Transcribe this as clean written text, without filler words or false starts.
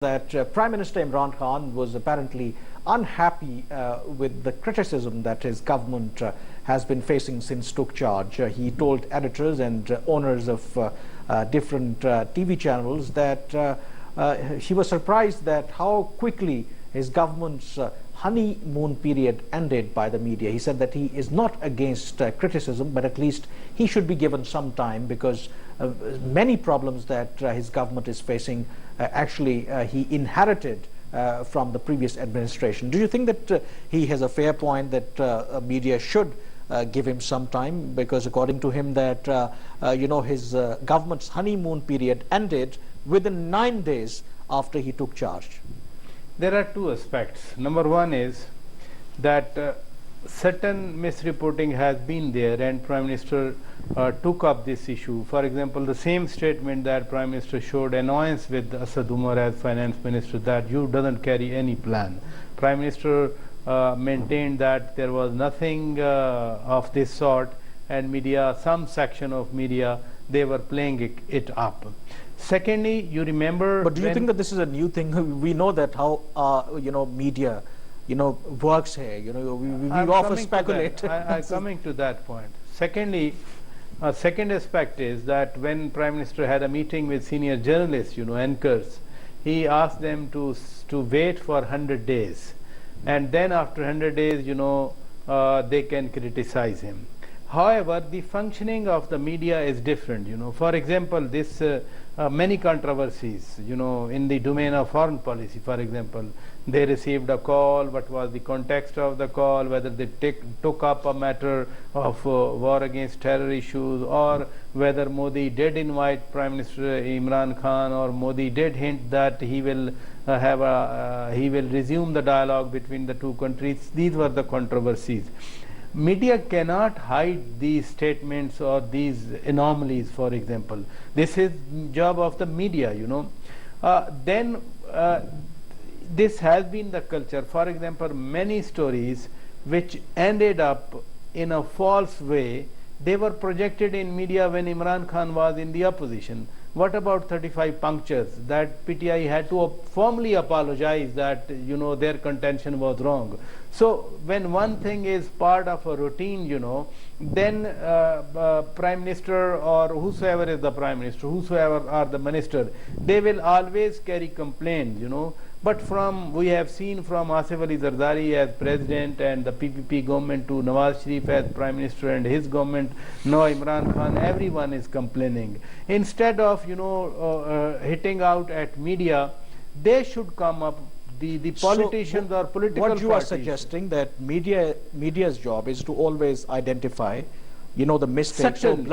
that Prime Minister Imran Khan was apparently unhappy with the criticism that his government has been facing since took charge. He told editors and owners of different TV channels that he was surprised that how quickly his government's honeymoon period ended by the media. He said that he is not against criticism, but at least he should be given some time because many problems that his government is facing actually he inherited from the previous administration. Do you think that he has a fair point that media should give him some time, because according to him that his government's honeymoon period ended within 9 days after he took charge? There are two aspects. Number one is that certain misreporting has been there, and Prime Minister took up this issue. For example, the same statement that Prime Minister showed annoyance with Asad Umar as Finance Minister, that you doesn't carry any plan. Prime Minister maintained that there was nothing of this sort, and media, some section of media, they were playing it up. Secondly, you remember. But do you think that this is a new thing? We know that how media works here. We often speculate. I'm coming to that point. Secondly, second aspect is that when Prime Minister had a meeting with senior journalists, anchors, he asked them to wait for 100 days, and then after 100 days, they can criticize him. However, the functioning of the media is different. For example, this many controversies, in the domain of foreign policy. For example, they received a call. What was the context of the call? Whether they took up a matter of war against terror issues, or whether Modi did invite Prime Minister Imran Khan, or Modi did hint that he will he will resume the dialogue between the two countries. These were the controversies. Media cannot hide these statements or these anomalies, for example. This is job of the media, this has been the culture. For example, many stories which ended up in a false way, they were projected in media when Imran Khan was in the opposition. What about 35 punctures that PTI had to formally apologize that their contention was wrong? So when one thing is part of a routine, then Prime Minister or whosoever is the Prime Minister, whosoever are the minister, they will always carry complaints, But we have seen from Asif Ali Zardari as President and the PPP government to Nawaz Sharif as Prime Minister and his government, now Imran Khan, everyone is complaining. Instead of hitting out at media, they should come up, the politicians or political what you parties. are suggesting that media's job is to always identify the mistakes. Certainly.